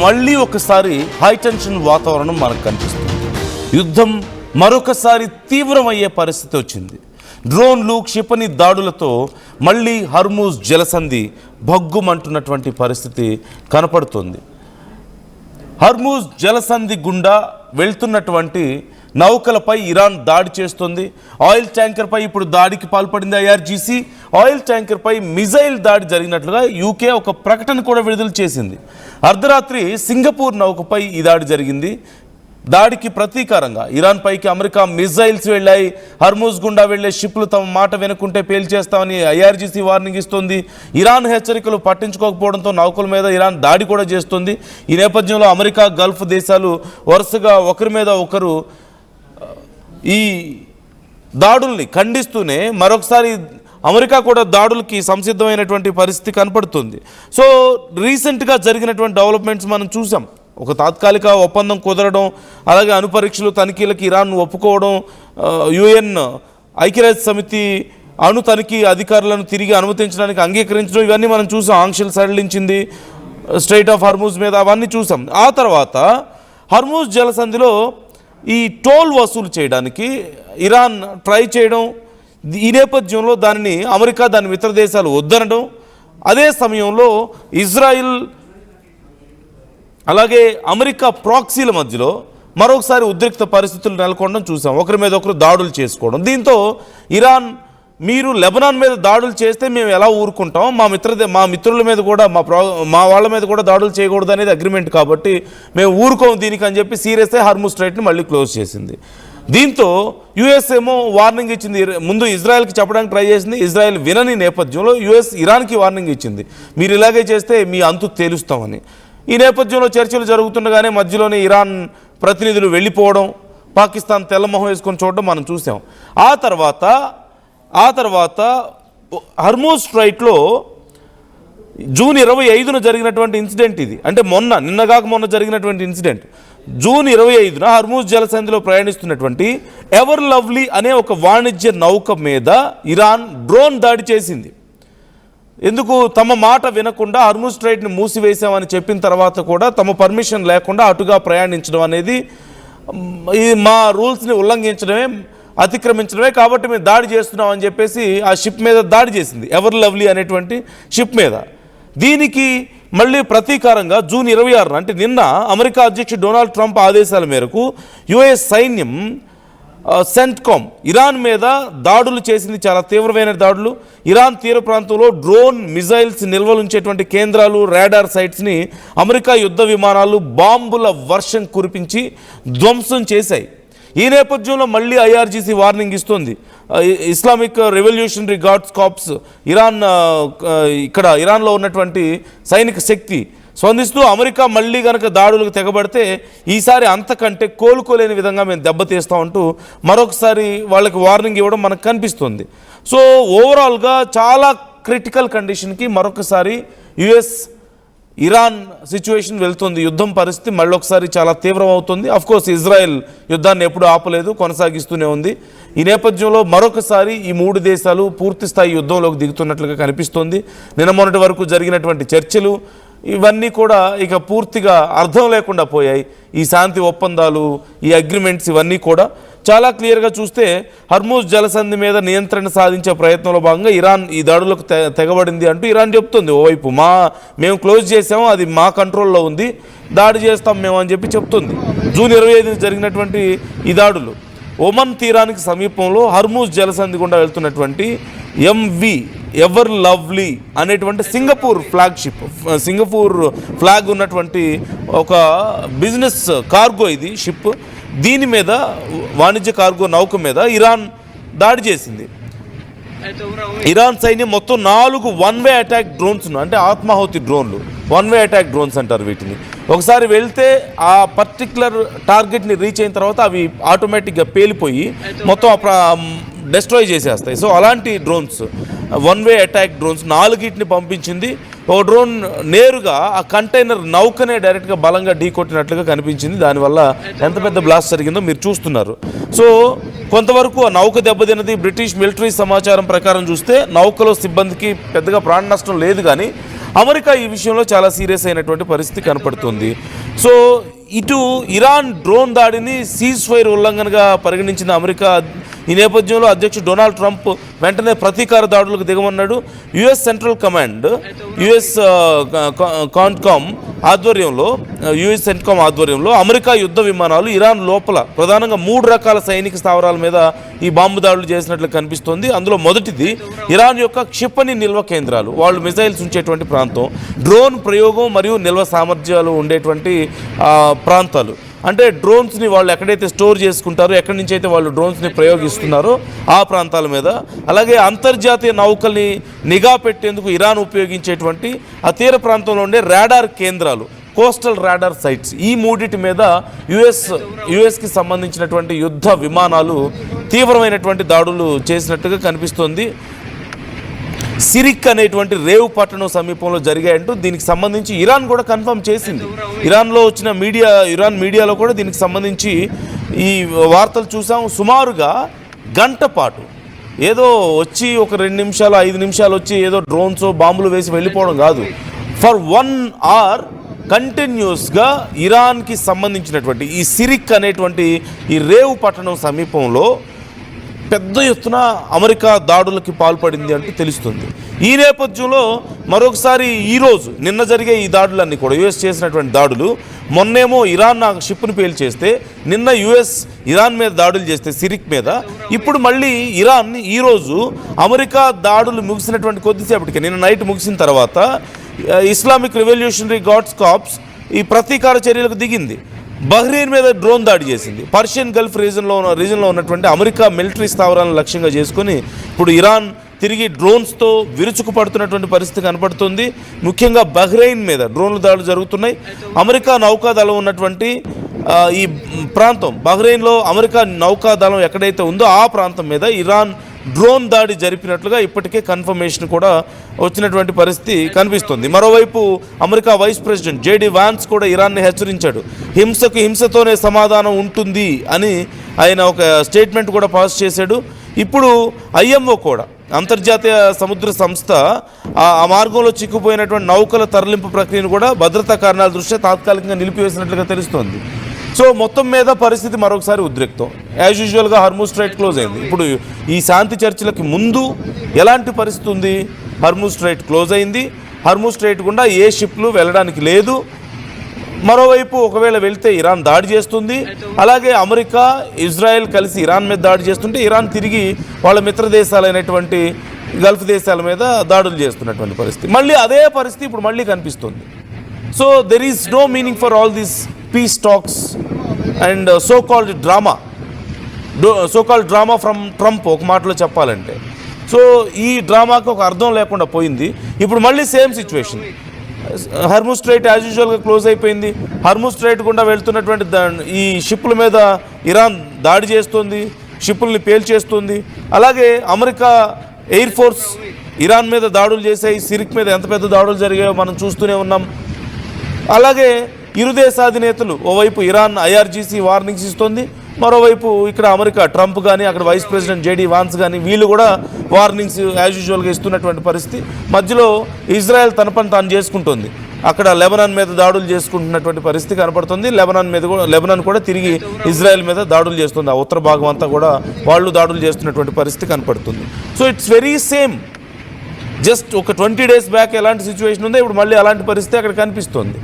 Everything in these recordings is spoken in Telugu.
మళ్ళీ ఒకసారి హైటెన్షన్ వాతావరణం మనకు కనిపిస్తుంది. యుద్ధం మరొకసారి తీవ్రమయ్యే పరిస్థితి వచ్చింది. డ్రోన్లు, క్షిపణి దాడులతో మళ్ళీ హర్మూజ్ జలసంధి భగ్గుమంటున్నటువంటి పరిస్థితి కనపడుతుంది. హర్మూజ్ జలసంధి గుండా వెళ్తున్నటువంటి నౌకలపై ఇరాన్ దాడి చేస్తుంది. ఆయిల్ ట్యాంకర్పై ఇప్పుడు దాడికి పాల్పడింది ఐఆర్జీసీ. ఆయిల్ ట్యాంకర్పై మిజైల్ దాడి జరిగినట్లుగా యూకే ఒక ప్రకటన కూడా విడుదల చేసింది. అర్ధరాత్రి సింగపూర్ నౌకపై ఈ దాడి జరిగింది. దాడికి ప్రతీకారంగా ఇరాన్ పైకి అమెరికా మిజైల్స్ వెళ్ళాయి. హర్మూజ్ గుండా వెళ్లే షిప్లు తమ మాట వినకుంటే పేల్చేస్తామని ఐఆర్జీసీ వార్నింగ్ ఇస్తుంది. ఇరాన్ హెచ్చరికలు పట్టించుకోకపోవడంతో నౌకల మీద ఇరాన్ దాడి కూడా చేస్తుంది. ఈ నేపథ్యంలో అమెరికా, గల్ఫ్ దేశాలు వరుసగా ఒకరి మీద ఒకరు ఈ దాడుల్ని ఖండిస్తూనే మరొకసారి అమెరికా కూడా దాడులకి సంసిద్ధమైనటువంటి పరిస్థితి కనపడుతుంది. సో రీసెంట్గా జరిగినటువంటి డెవలప్మెంట్స్ మనం చూసాం. ఒక తాత్కాలిక ఒప్పందం కుదరడం, అలాగే అణుపరీక్షలు తనిఖీలకు ఇరాన్ ఒప్పుకోవడం, యుఎన్ ఐక్యరాజ్య సమితి అణు తనిఖీ అధికారులను తిరిగి అనుమతించడానికి అంగీకరించడం, ఇవన్నీ మనం చూసాం. ఆంక్షలు సడలించింది స్ట్రైట్ ఆఫ్ హర్మూజ్ మీద, అవన్నీ చూసాం. ఆ తర్వాత హర్మూజ్ జలసంధిలో ఈ టోల్ వసూలు చేయడానికి ఇరాన్ ట్రై చేయడం, ఈ నేపథ్యంలో దానిని అమెరికా, దాని మిత్ర దేశాలు వద్దనడం, అదే సమయంలో ఇజ్రాయిల్ అలాగే అమెరికా ప్రాక్సీల మధ్యలో మరొకసారి ఉద్రిక్త పరిస్థితులు నెలకొనడం చూసాం. ఒకరి మీద ఒకరు దాడులు చేసుకోవడం. దీంతో ఇరాన్, మీరు లెబనాన్ మీద దాడులు చేస్తే మేము ఎలా ఊరుకుంటాం, మా మిత్రుల మీద కూడా మా వాళ్ళ మీద కూడా దాడులు చేయకూడదు అనేది అగ్రిమెంట్, కాబట్టి మేము ఊరుకోం దీనికి అని చెప్పి సీరియస్ అయి హర్మూజ్ స్ట్రైట్ని మళ్ళీ క్లోజ్ చేసింది. దీంతో యుఎస్ ఏమో వార్నింగ్ ఇచ్చింది. ముందు ఇజ్రాయెల్కి చెప్పడానికి ట్రై చేసింది. ఇజ్రాయెల్ వినని నేపథ్యంలో యుఎస్ ఇరాన్కి వార్నింగ్ ఇచ్చింది, మీరు ఇలాగే చేస్తే మీ అంతు తేలుస్తామని. ఈ నేపథ్యంలో చర్చలు జరుగుతుండగానే మధ్యలోనే ఇరాన్ ప్రతినిధులు వెళ్ళిపోవడం, పాకిస్తాన్ తెల్లమొహం వేసుకొని చూడడం మనం చూసాం. ఆ తర్వాత హర్మూజ్ స్ట్రైట్లో జూన్ 25న జరిగినటువంటి ఇన్సిడెంట్ ఇది. అంటే నిన్నగాక జరిగినటువంటి ఇన్సిడెంట్. జూన్ 25న హర్మూజ్ జలసంధిలో ప్రయాణిస్తున్నటువంటి ఎవర్ లవ్లీ అనే ఒక వాణిజ్య నౌక మీద ఇరాన్ డ్రోన్ దాడి చేసింది. ఎందుకు? తమ మాట వినకుండా హర్మూజ్ స్ట్రైట్ని మూసివేశామని చెప్పిన తర్వాత కూడా తమ పర్మిషన్ లేకుండా అటుగా ప్రయాణించడం అనేది మా రూల్స్ని ఉల్లంఘించడమే, అతిక్రమించడమే, కాబట్టి మేము దాడి చేస్తున్నామని చెప్పేసి ఆ షిప్ మీద దాడి చేసింది, ఎవర్ లవ్లీ అనేటువంటి షిప్ మీద. దీనికి మళ్ళీ ప్రతీకారంగా జూన్ 26న, అంటే నిన్న, అమెరికా అధ్యక్షుడు డొనాల్డ్ ట్రంప్ ఆదేశాల మేరకు యుఎస్ సైన్యం సెంట్కామ్ ఇరాన్ మీద దాడులు చేసింది, చాలా తీవ్రమైన దాడులు. ఇరాన్ తీర ప్రాంతంలో డ్రోన్, మిజైల్స్ నిల్వలుంచేటువంటి కేంద్రాలు, రాడార్ సైట్స్ని అమెరికా యుద్ధ విమానాలు బాంబుల వర్షం కురిపించి ధ్వంసం చేశాయి. ఈ నేపథ్యంలో మళ్ళీ ఐఆర్జీసీ వార్నింగ్ ఇస్తుంది. ఇస్లామిక్ రెవల్యూషనరీ గార్డ్స్ కార్ప్స్, ఇరాన్లో ఉన్నటువంటి సైనిక శక్తి స్పందిస్తూ అమెరికా మళ్ళీ కనుక దాడులకు తెగబడితే ఈసారి అంతకంటే కోలుకోలేని విధంగా మేము దెబ్బతీస్తామంటూ మరొకసారి వాళ్ళకి వార్నింగ్ ఇవ్వడం మనకు కనిపిస్తుంది. సో ఓవరాల్గా చాలా క్రిటికల్ కండిషన్కి మరొకసారి యుఎస్ ఇరాన్ సిచ్యువేషన్ వెళ్తుంది. యుద్ధం పరిస్థితి మళ్ళొకసారి చాలా తీవ్రం అవుతుంది. అఫ్కోర్స్ ఇజ్రాయెల్ యుద్ధాన్ని ఎప్పుడూ ఆపలేదు, కొనసాగిస్తూనే ఉంది. ఈ నేపథ్యంలో మరొకసారి ఈ మూడు దేశాలు పూర్తి స్థాయి యుద్ధంలోకి దిగుతున్నట్లుగా కనిపిస్తోంది. నిన్న మొన్నటి వరకు జరిగినటువంటి చర్చలు ఇవన్నీ కూడా ఇక పూర్తిగా అర్థం లేకుండా పోయాయి. ఈ శాంతి ఒప్పందాలు, ఈ అగ్రిమెంట్స్ ఇవన్నీ కూడా చాలా క్లియర్గా చూస్తే హర్మూజ్ జలసంధి మీద నియంత్రణ సాధించే ప్రయత్నంలో భాగంగా ఇరాన్ ఈ దాడులకు తెగబడింది అంటూ ఇరాన్ చెప్తుంది. ఓవైపు మేము క్లోజ్ చేసాము, అది మా కంట్రోల్లో ఉంది, దాడి చేస్తాం మేము అని చెప్పి చెప్తుంది. జూన్ 25న జరిగినటువంటి ఈ దాడులు ఒమన్ తీరానికి సమీపంలో హర్మూజ్ జలసంధి గుండా వెళ్తున్నటువంటి ఎంవి ఎవర్ లవ్లీ అనేటువంటి సింగపూర్ ఫ్లాగ్షిప్, సింగపూర్ ఫ్లాగ్ ఉన్నటువంటి ఒక బిజినెస్ కార్గో ఇది షిప్, దీని మీద, వాణిజ్య కార్గో నౌక మీద ఇరాన్ దాడి చేసింది. ఇరాన్ సైన్యం మొత్తం 4 వన్-వే అటాక్ డ్రోన్స్, అంటే ఆత్మాహుతి డ్రోన్లు, వన్-వే అటాక్ డ్రోన్స్ అంటారు వీటిని. ఒకసారి వెళ్తే ఆ పర్టికులర్ టార్గెట్ని రీచ్ అయిన తర్వాత అవి ఆటోమేటిక్గా పేలిపోయి మొత్తం డెస్ట్రాయ్ చేసేస్తాయి. సో అలాంటి డ్రోన్స్, వన్-వే అటాక్ డ్రోన్స్ 4ని పంపించింది. ఒక డ్రోన్ నేరుగా ఆ కంటైనర్ నౌకనే డైరెక్ట్గా బలంగా ఢీకొట్టినట్లుగా కనిపించింది. దానివల్ల ఎంత పెద్ద బ్లాస్ట్ జరిగిందో మీరు చూస్తున్నారు. సో కొంతవరకు ఆ నౌక దెబ్బతిన్నది. బ్రిటిష్ మిలిటరీ సమాచారం ప్రకారం చూస్తే నౌకలో సిబ్బందికి పెద్దగా ప్రాణ నష్టం లేదు, కానీ అమెరికా ఈ విషయంలో చాలా సీరియస్ అయినటువంటి పరిస్థితి కనపడుతుంది. సో ఇటు ఇరాన్ డ్రోన్ దాడిని సీజ్ ఫైర్ ఉల్లంఘనగా పరిగణించిన అమెరికా ఈ నేపథ్యంలో అధ్యక్షుడు డొనాల్డ్ ట్రంప్ వెంటనే ప్రతీకార దాడులకు దిగమన్నాడు. యుఎస్ సెంట్రల్ కమాండ్ యుఎస్ కాన్కామ్ ఆధ్వర్యంలో అమెరికా యుద్ధ విమానాలు ఇరాన్ లోపల ప్రధానంగా 3 రకాల సైనిక స్థావరాల మీద ఈ బాంబు దాడులు చేసినట్లు కనిపిస్తోంది. అందులో మొదటిది ఇరాన్ యొక్క క్షిపణి నిల్వ కేంద్రాలు, వాళ్ళు మిసైల్స్ ఉంచేటువంటి ప్రాంతం, డ్రోన్ ప్రయోగం మరియు నిల్వ సామర్థ్యాలు ఉండేటువంటి ప్రాంతాలు. అంటే డ్రోన్స్ని వాళ్ళు ఎక్కడైతే స్టోర్ చేసుకుంటారో, ఎక్కడి నుంచి అయితే వాళ్ళు డ్రోన్స్ని ప్రయోగిస్తున్నారో ఆ ప్రాంతాల మీద, అలాగే అంతర్జాతీయ నౌకల్ని నిఘా పెట్టేందుకు ఇరాన్ ఉపయోగించేటువంటి ఆ తీర ప్రాంతంలో ఉండే రాడార్ కేంద్రాలు, కోస్టల్ రాడార్ సైట్స్, ఈ మూడిటి మీద యుఎస్కి సంబంధించినటువంటి యుద్ధ విమానాలు తీవ్రమైనటువంటి దాడులు చేసినట్టుగా కనిపిస్తోంది. సిరిక్ అనేటువంటి రేవు పట్టణం సమీపంలో జరిగాయంటూ దీనికి సంబంధించి ఇరాన్ కూడా కన్ఫర్మ్ చేసింది. ఇరాన్లో వచ్చిన ఇరాన్ మీడియాలో కూడా దీనికి సంబంధించి ఈ వార్తలు చూసాం. సుమారుగా గంట పాటు ఏదో వచ్చి ఒక 2 నిమిషాలు 5 నిమిషాలు వచ్చి ఏదో డ్రోన్స్ బాంబులు వేసి వెళ్ళిపోవడం కాదు, ఫర్ 1 hour కంటిన్యూస్గా ఇరాన్కి సంబంధించినటువంటి ఈ సిరిక్ అనేటువంటి ఈ రేవు పట్టణం సమీపంలో పెద్ద ఎత్తున అమెరికా దాడులకి పాల్పడింది అంటూ తెలుస్తుంది. ఈ నేపథ్యంలో మరొకసారి నిన్న జరిగే ఈ దాడులన్నీ కూడా యుఎస్ చేసినటువంటి దాడులు, మొన్నేమో ఇరాన్ నా షిప్ను పేల్చేస్తే, నిన్న యుఎస్ ఇరాన్ మీద దాడులు చేస్తే సిరిక్ మీద, ఇప్పుడు మళ్ళీ ఇరాన్ ఈరోజు అమెరికా దాడులు ముగిసినటువంటి కొద్దిసేపటికి, నిన్న నైట్ ముగిసిన తర్వాత ఇస్లామిక్ రెవల్యూషనరీ గార్డ్స్ కార్ప్స్ ఈ ప్రతీకార చర్యలకు దిగింది. బహ్రెయిన్ మీద డ్రోన్ దాడి చేసింది. పర్షియన్ గల్ఫ్ రీజన్లో ఉన్నటువంటి అమెరికా మిలిటరీ స్థావరాలను లక్ష్యంగా చేసుకొని ఇప్పుడు ఇరాన్ తిరిగి డ్రోన్స్తో విరుచుకుపడుతున్నటువంటి పరిస్థితి కనపడుతుంది. ముఖ్యంగా బహ్రెయిన్ మీద డ్రోన్లు దాడులు జరుగుతున్నాయి. అమెరికా నౌకాదళం ఉన్నటువంటి ఈ ప్రాంతం, బహ్రెయిన్లో అమెరికా నౌకాదళం ఎక్కడైతే ఉందో ఆ ప్రాంతం మీద ఇరాన్ డ్రోన్ దాడి జరిపినట్లుగా ఇప్పటికే కన్ఫర్మేషన్ కూడా వచ్చినటువంటి పరిస్థితి కనిపిస్తుంది. మరోవైపు America vice president JD Vance కూడా ఇరాన్ని హెచ్చరించాడు. హింసకు హింసతోనే సమాధానం ఉంటుంది అని ఆయన ఒక స్టేట్మెంట్ కూడా పాస్ చేశాడు. ఇప్పుడు ఐఎంఓ కూడా, అంతర్జాతీయ సముద్ర సంస్థ, ఆ మార్గంలో చిక్కుపోయినటువంటి నౌకల తరలింపు ప్రక్రియను కూడా భద్రతా కారణాల దృష్ట్యా తాత్కాలికంగా నిలిపివేసినట్లుగా తెలుస్తోంది. సో మొత్తం మీద పరిస్థితి మరొకసారి ఉద్రిక్తం. యాజ్ యూజువల్గా హర్మూజ్ స్ట్రైట్ క్లోజ్ అయింది. ఇప్పుడు ఈ శాంతి చర్చలకి ముందు ఎలాంటి పరిస్థితి ఉంది? హర్మూజ్ స్ట్రైట్ క్లోజ్ అయింది. హర్మూజ్ స్ట్రైట్ గుండా ఏ షిప్లు వెళ్ళడానికి లేదు. మరోవైపు ఒకవేళ వెళ్తే ఇరాన్ దాడి చేస్తుంది. అలాగే అమెరికా, ఇజ్రాయెల్ కలిసి ఇరాన్ మీద దాడి చేస్తుంటే ఇరాన్ తిరిగి వాళ్ళ మిత్ర దేశాలైనటువంటి గల్ఫ్ దేశాల మీద దాడులు చేస్తున్నటువంటి పరిస్థితి. మళ్ళీ అదే పరిస్థితి ఇప్పుడు మళ్ళీ కనిపిస్తుంది. So there is no meaning for all these peace talks and so called drama from Trump, ఒక మాటలో చెప్పాలంటే. సో ఈ డ్రామాకి ఒక అర్థం లేకుండా పోయింది. ఇప్పుడు మళ్ళీ same situation. Hormuz straight as యూజువల్గా క్లోజ్ అయిపోయింది. హర్మూజ్ స్ట్రైట్ గుండా వెళ్తున్నటువంటి ఈ షిప్పుల మీద ఇరాన్ దాడి చేస్తుంది, షిప్పుల్ని పేల్చేస్తుంది. అలాగే అమెరికా ఎయిర్ ఫోర్స్ ఇరాన్ మీద దాడులు చేశాయి. సిరిక్ మీద ఎంత పెద్ద దాడులు జరిగాయో మనం చూస్తూనే ఉన్నాం. అలాగే ఇరు దేశాధినేతలు, ఓవైపు ఇరాన్ ఐఆర్జీసీ వార్నింగ్స్ ఇస్తుంది, మరోవైపు ఇక్కడ అమెరికా ట్రంప్ కానీ అక్కడ వైస్ ప్రెసిడెంట్ జేడీ వాన్స్ కానీ వీళ్ళు కూడా వార్నింగ్స్ యాజ్ యూజువల్గా ఇస్తున్నటువంటి పరిస్థితి. మధ్యలో ఇజ్రాయెల్ తన పని తాను చేసుకుంటుంది. అక్కడ లెబనాన్ మీద దాడులు చేసుకుంటున్నటువంటి పరిస్థితి కనపడుతుంది. లెబనాన్ కూడా తిరిగి ఇజ్రాయెల్ మీద దాడులు చేస్తుంది. ఆ ఉత్తర భాగం అంతా కూడా వాళ్ళు దాడులు చేస్తున్నటువంటి పరిస్థితి కనపడుతుంది. So it's very same. Just ఒక 20 days బ్యాక్ ఎలాంటి సిచ్యువేషన్ ఉందో ఇప్పుడు మళ్ళీ అలాంటి పరిస్థితి అక్కడ కనిపిస్తుంది.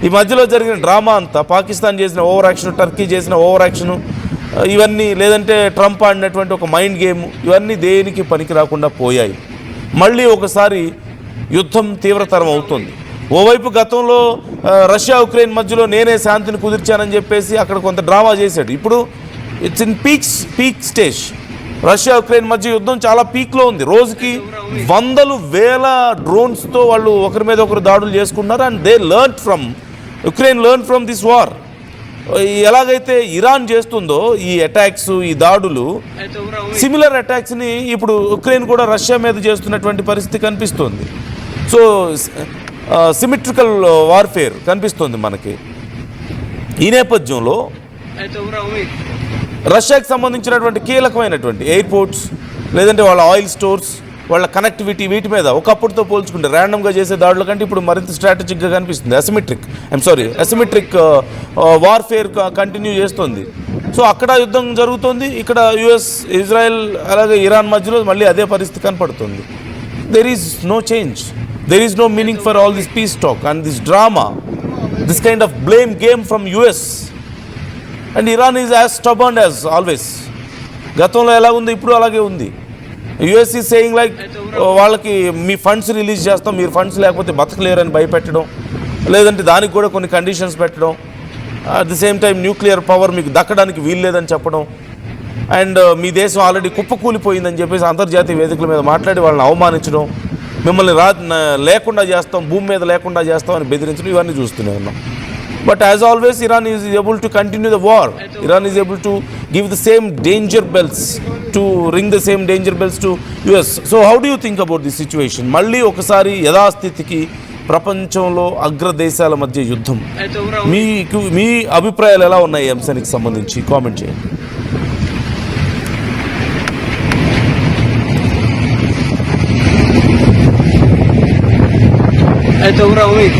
ఈ మధ్యలో జరిగిన డ్రామా అంతా, పాకిస్తాన్ చేసిన ఓవర్ యాక్షన్, టర్కీ చేసిన ఓవర్ యాక్షను, ఇవన్నీ, లేదంటే ట్రంప్ ఆడినటువంటి ఒక మైండ్ గేమ్, ఇవన్నీ దేనికి పనికి రాకుండా పోయాయి. మళ్ళీ ఒకసారి యుద్ధం తీవ్రతరం అవుతుంది. ఓవైపు గతంలో రష్యా ఉక్రెయిన్ మధ్యలో నేనే శాంతిని కుదిర్చానని చెప్పేసి అక్కడ కొంత డ్రామా చేశాడు. ఇప్పుడు it's in peak stage. Russia Ukraine మధ్య యుద్ధం చాలా పీక్లో ఉంది. రోజుకి 100,000 డ్రోన్స్తో వాళ్ళు ఒకరి మీద ఒకరు దాడులు చేసుకుంటున్నారు. And Ukraine learn from this war. ఎలాగైతే ఇరాన్ చేస్తుందో ఈ అటాక్స్, ఈ దాడులు, సిమిలర్ అటాక్స్ని ఇప్పుడు ఉక్రెయిన్ కూడా రష్యా మీద చేస్తున్నటువంటి పరిస్థితి కనిపిస్తుంది. సో సిమెట్రికల్ వార్ఫేర్ కనిపిస్తుంది మనకి. ఈ నేపథ్యంలో రష్యాకి సంబంధించినటువంటి కీలకమైనటువంటి ఎయిర్పోర్ట్స్, లేదంటే వాళ్ళ ఆయిల్ స్టోర్స్, వాళ్ళ కనెక్టివిటీ వీటి మీద ఒకప్పుడుతో పోల్చుకుంటే ర్యాండమ్గా చేసే దాడుల కంటే ఇప్పుడు మరింత స్ట్రాటజిక్గా కనిపిస్తుంది. అసిమెట్రిక్ వార్ఫేర్ కంటిన్యూ చేస్తుంది. సో అక్కడ యుద్ధం జరుగుతుంది, ఇక్కడ యుఎస్, ఇజ్రాయెల్ అలాగే ఇరాన్ మధ్యలో మళ్ళీ అదే పరిస్థితి కనపడుతుంది. There is no change, there is no meaning for all this peace talk and this drama, this kind of blame game from US. And Iran is as stubborn as always. గతంలో ఎలా ఉంది ఇప్పుడు అలాగే ఉంది. యుఎస్ ఈజ్ సేయింగ్ లైక్ వాళ్ళకి మీ ఫండ్స్ రిలీజ్ చేస్తాం, మీరు ఫండ్స్ లేకపోతే బతకలేరని భయపెట్టడం, లేదంటే దానికి కూడా కొన్ని కండిషన్స్ పెట్టడం, at the same time nuclear power మీకు దక్కడానికి వీల్లేదని చెప్పడం, అండ్ మీ దేశం ఆల్రెడీ కుప్పకూలిపోయిందని చెప్పేసి అంతర్జాతీయ వేదికల మీద మాట్లాడి వాళ్ళని అవమానించడం, మిమ్మల్ని లేకుండా చేస్తాం, భూమి మీద లేకుండా చేస్తాం అని బెదిరించడం, ఇవన్నీ చూస్తూనే ఉన్నాం. But as always, Iran is able to continue the war. Iran is able to give the same danger bells, to ring the same danger bells to US. So how do you think about this situation? మళ్ళీ ఒకసారి యథాస్థితికి ప్రపంచంలో అగ్రదేశాల మధ్య యుద్ధం, మీ అభిప్రాయాలు ఎలా ఉన్నాయి ఈ అంశానికి సంబంధించి కామెంట్ చేయండి. Это уровень.